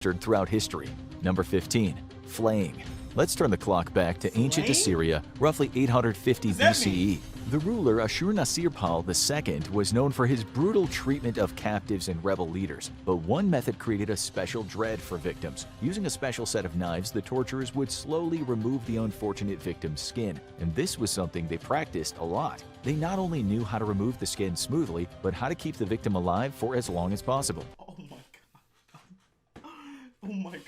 throughout history. Number 15. Flaying. Let's turn the clock back to ancient Assyria, roughly 850 BCE. The ruler Ashur-nasir-pal II was known for his brutal treatment of captives and rebel leaders, but one method created a special dread for victims. Using a special set of knives, the torturers would slowly remove the unfortunate victim's skin, and this was something they practiced a lot. They not only knew how to remove the skin smoothly, but how to keep the victim alive for as long as possible. Oh my god. Oh my god.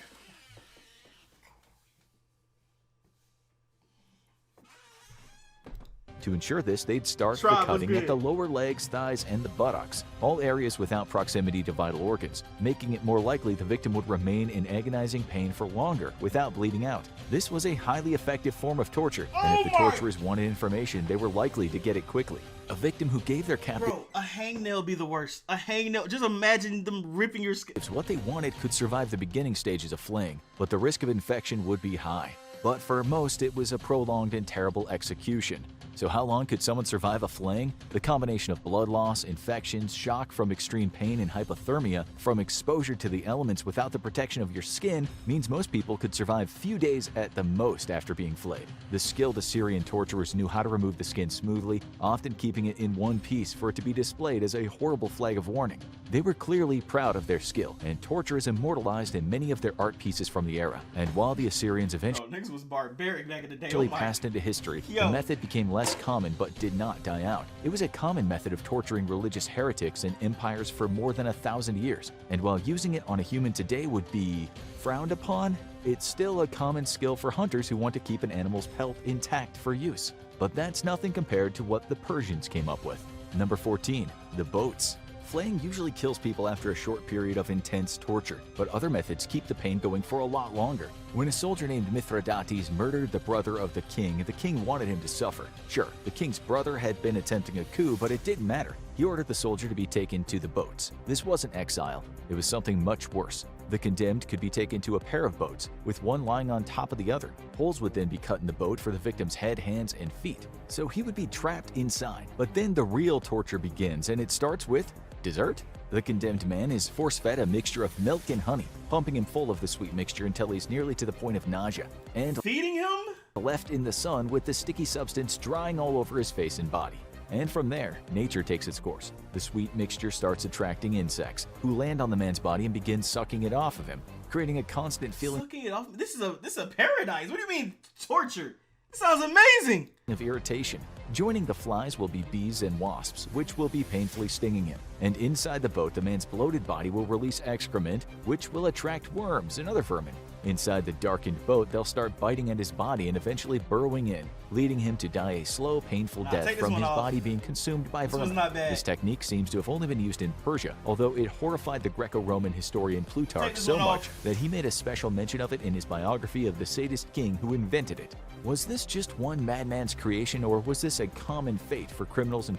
To ensure this, they'd start by cutting at the lower legs, thighs, and the buttocks, all areas without proximity to vital organs, making it more likely the victim would remain in agonizing pain for longer without bleeding out. This was a highly effective form of torture, and if the torturers wanted information, they were likely to get it quickly. A victim who gave their captive— Bro, a hangnail be the worst. A hangnail. Just imagine them ripping your skin. What they wanted could survive the beginning stages of flaying, but the risk of infection would be high. But for most, it was a prolonged and terrible execution. So how long could someone survive a flaying? The combination of blood loss, infections, shock from extreme pain, and hypothermia from exposure to the elements without the protection of your skin means most people could survive few days at the most after being flayed. The skilled Assyrian torturers knew how to remove the skin smoothly, often keeping it in one piece for it to be displayed as a horrible flag of warning. They were clearly proud of their skill, and torture is immortalized in many of their art pieces from the era. And while the Assyrians eventually niggas was barbaric back in the day. passed into history, the method became less common but did not die out. It was a common method of torturing religious heretics in empires for more than 1,000 years, and while using it on a human today would be frowned upon, it's still a common skill for hunters who want to keep an animal's pelt intact for use. But that's nothing compared to what the Persians came up with. Number 14. The boats. Flaying usually kills people after a short period of intense torture, but other methods keep the pain going for a lot longer. When a soldier named Mithridates murdered the brother of the king wanted him to suffer. Sure, the king's brother had been attempting a coup, but it didn't matter. He ordered the soldier to be taken to the boats. This wasn't exile, it was something much worse. The condemned could be taken to a pair of boats, with one lying on top of the other. Holes would then be cut in the boat for the victim's head, hands, and feet, so he would be trapped inside. But then the real torture begins, and it starts with dessert. The condemned man is force-fed a mixture of milk and honey, pumping him full of the sweet mixture until he's nearly to the point of nausea, and feeding him? Left in the sun with the sticky substance drying all over his face and body. And from there, nature takes its course. The sweet mixture starts attracting insects, who land on the man's body and begin sucking it off of him, creating a constant feeling— Sucking it off? This is a paradise. What do you mean torture? This sounds amazing! —of irritation. Joining the flies will be bees and wasps, which will be painfully stinging him. And inside the boat, the man's bloated body will release excrement, which will attract worms and other vermin. Inside the darkened boat, they'll start biting at his body and eventually burrowing in, leading him to die a slow, painful death from his body being consumed by vermin. This technique seems to have only been used in Persia, although it horrified the Greco-Roman historian Plutarch so much that he made a special mention of it in his biography of the sadist king who invented it. Was this just one madman's creation, or was this a common fate for criminals and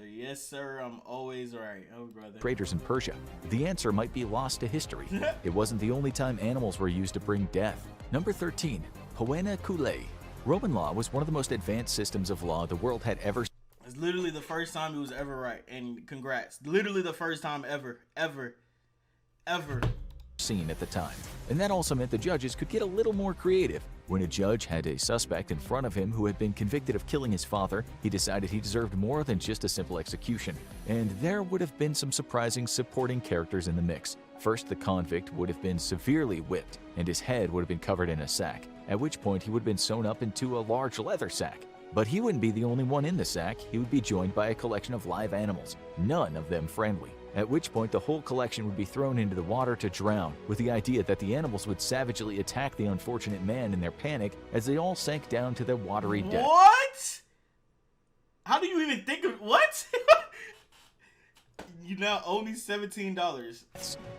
yes sir, I'm always right. Oh brother. Traitors in Persia? The answer might be lost to history. It wasn't the only time animals were used to bring death. Number 13. Poena Kule. Roman law was one of the most advanced systems of law the world had ever— It's literally the first time it was ever right, and congrats. Literally the first time ever seen at the time. And that also meant the judges could get a little more creative. When a judge had a suspect in front of him who had been convicted of killing his father, he decided he deserved more than just a simple execution. And there would have been some surprising supporting characters in the mix. First, the convict would have been severely whipped, and his head would have been covered in a sack, at which point he would have been sewn up into a large leather sack. But he wouldn't be the only one in the sack. He would be joined by a collection of live animals, none of them friendly. At which point the whole collection would be thrown into the water to drown, with the idea that the animals would savagely attack the unfortunate man in their panic as they all sank down to their watery death. What? How do you even think of— what? You now owe me $17.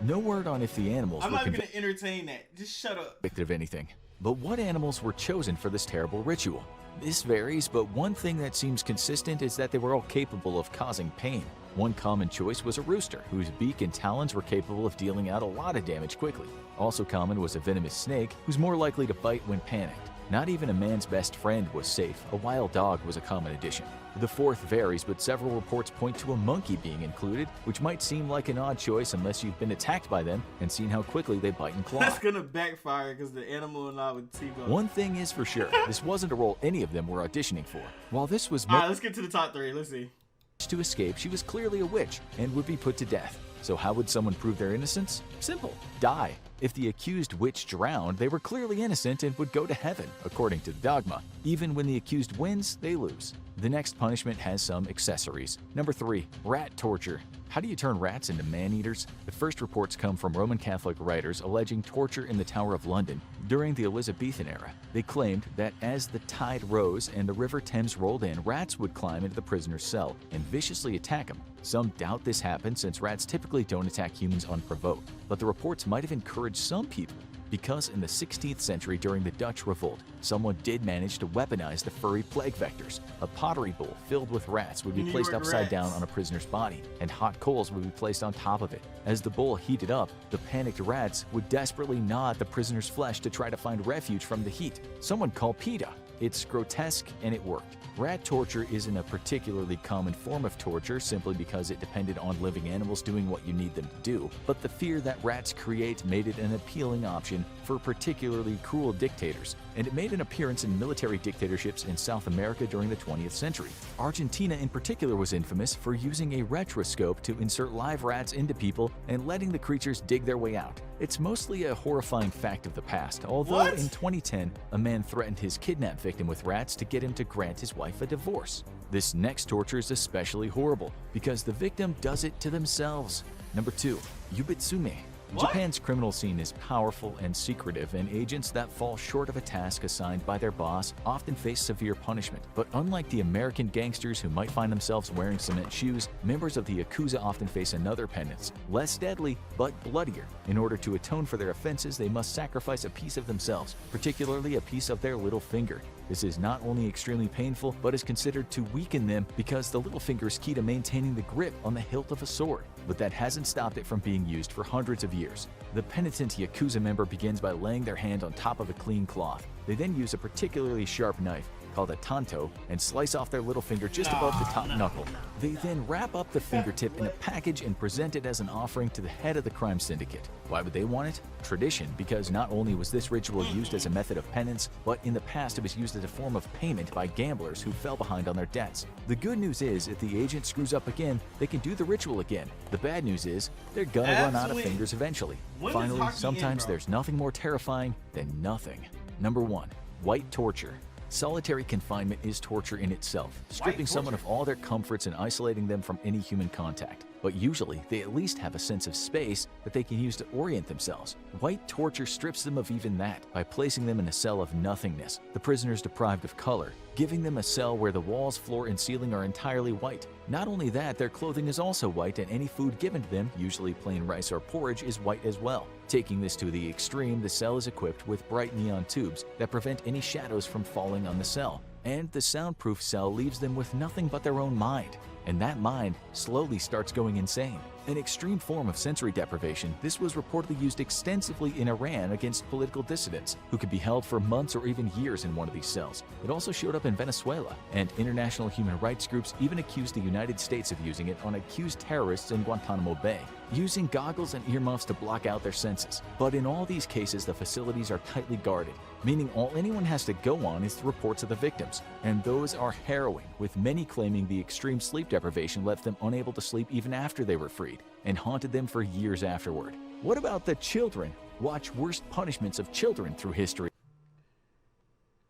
No word on if the animals I'm were not even gonna entertain that. Just shut up. Convicted of anything. But what animals were chosen for this terrible ritual? This varies, but one thing that seems consistent is that they were all capable of causing pain. One common choice was a rooster, whose beak and talons were capable of dealing out a lot of damage quickly. Also common was a venomous snake, who's more likely to bite when panicked. Not even a man's best friend was safe. A wild dog was a common addition. The fourth varies, but several reports point to a monkey being included, which might seem like an odd choice unless you've been attacked by them and seen how quickly they bite and claw. That's gonna backfire because the animal and I would T-bone. One thing is for sure, this wasn't a role any of them were auditioning for. While this was Alright, let's get to the top 3. Let's see. to escape, she was clearly a witch and would be put to death. So how would someone prove their innocence? Simple. Die. If the accused witch drowned, they were clearly innocent and would go to heaven, according to the dogma. Even when the accused wins, they lose. The next punishment has some accessories. Number 3, rat torture. How do you turn rats into man-eaters? The first reports come from Roman Catholic writers alleging torture in the Tower of London during the Elizabethan era. They claimed that as the tide rose and the River Thames rolled in, rats would climb into the prisoner's cell and viciously attack him. Some doubt this happened since rats typically don't attack humans unprovoked, but the reports might have encouraged some people. Because in the 16th century during the Dutch Revolt, someone did manage to weaponize the furry plague vectors. A pottery bowl filled with rats would be placed upside down on a prisoner's body, and hot coals would be placed on top of it. As the bowl heated up, the panicked rats would desperately gnaw at the prisoner's flesh to try to find refuge from the heat. Someone called PETA. It's grotesque and it worked. Rat torture isn't a particularly common form of torture simply because it depended on living animals doing what you need them to do, but the fear that rats create made it an appealing option for particularly cruel dictators, and it made an appearance in military dictatorships in South America during the 20th century. Argentina in particular was infamous for using a retroscope to insert live rats into people and letting the creatures dig their way out. It's mostly a horrifying fact of the past, although in 2010, a man threatened his kidnapped victim with rats to get him to grant his wife a divorce. This next torture is especially horrible because the victim does it to themselves. Number 2, Ubitsume. Japan's criminal scene is powerful and secretive, and agents that fall short of a task assigned by their boss often face severe punishment. But unlike the American gangsters who might find themselves wearing cement shoes, members of the Yakuza often face another penance, less deadly but bloodier. In order to atone for their offenses, they must sacrifice a piece of themselves, particularly a piece of their little finger. This is not only extremely painful, but is considered to weaken them because the little finger is key to maintaining the grip on the hilt of a sword. But that hasn't stopped it from being used for hundreds of years. The penitent Yakuza member begins by laying their hand on top of a clean cloth. They then use a particularly sharp knife, called a tanto, and slice off their little finger just above the top knuckle. They then wrap up the fingertip in a package and present it as an offering to the head of the crime syndicate. Why would they want it? Tradition, because not only was this ritual used as a method of penance, but in the past it was used as a form of payment by gamblers who fell behind on their debts. The good news is, if the agent screws up again, they can do the ritual again. The bad news is, they're gonna run out of fingers eventually. Finally, sometimes there's nothing more terrifying than nothing. Number 1, white torture. Solitary confinement is torture in itself, stripping someone of all their comforts and isolating them from any human contact. But usually, they at least have a sense of space that they can use to orient themselves. White torture strips them of even that by placing them in a cell of nothingness. The prisoners deprived of color, giving them a cell where the walls, floor, and ceiling are entirely white. Not only that, their clothing is also white, and any food given to them, usually plain rice or porridge, is white as well. Taking this to the extreme, the cell is equipped with bright neon tubes that prevent any shadows from falling on the cell. And the soundproof cell leaves them with nothing but their own mind. And that mind slowly starts going insane. An extreme form of sensory deprivation, this was reportedly used extensively in Iran against political dissidents, who could be held for months or even years in one of these cells. It also showed up in Venezuela, and international human rights groups even accused the United States of using it on accused terrorists in Guantanamo Bay, using goggles and earmuffs to block out their senses. But in all these cases, the facilities are tightly guarded, meaning all anyone has to go on is the reports of the victims. And those are harrowing, with many claiming the extreme sleep deprivation left them unable to sleep even after they were freed, and haunted them for years afterward. What about the children? Watch worst punishments of children through history.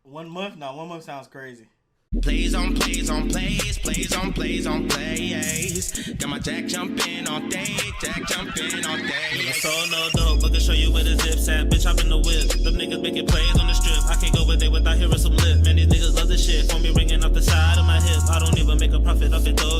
1 month? No, 1 month sounds crazy. Plays on plays on plays, plays on plays on plays. Got my jack jumping all day, jack jumping all day. So no dope, but can show you where the zip's at. Bitch, I'm in the whip. Them niggas making plays on the strip. I can't go a day without hearing some lip. Man, these niggas love this shit. Phone me ringing off the side of my hip. I don't even make a profit off it though.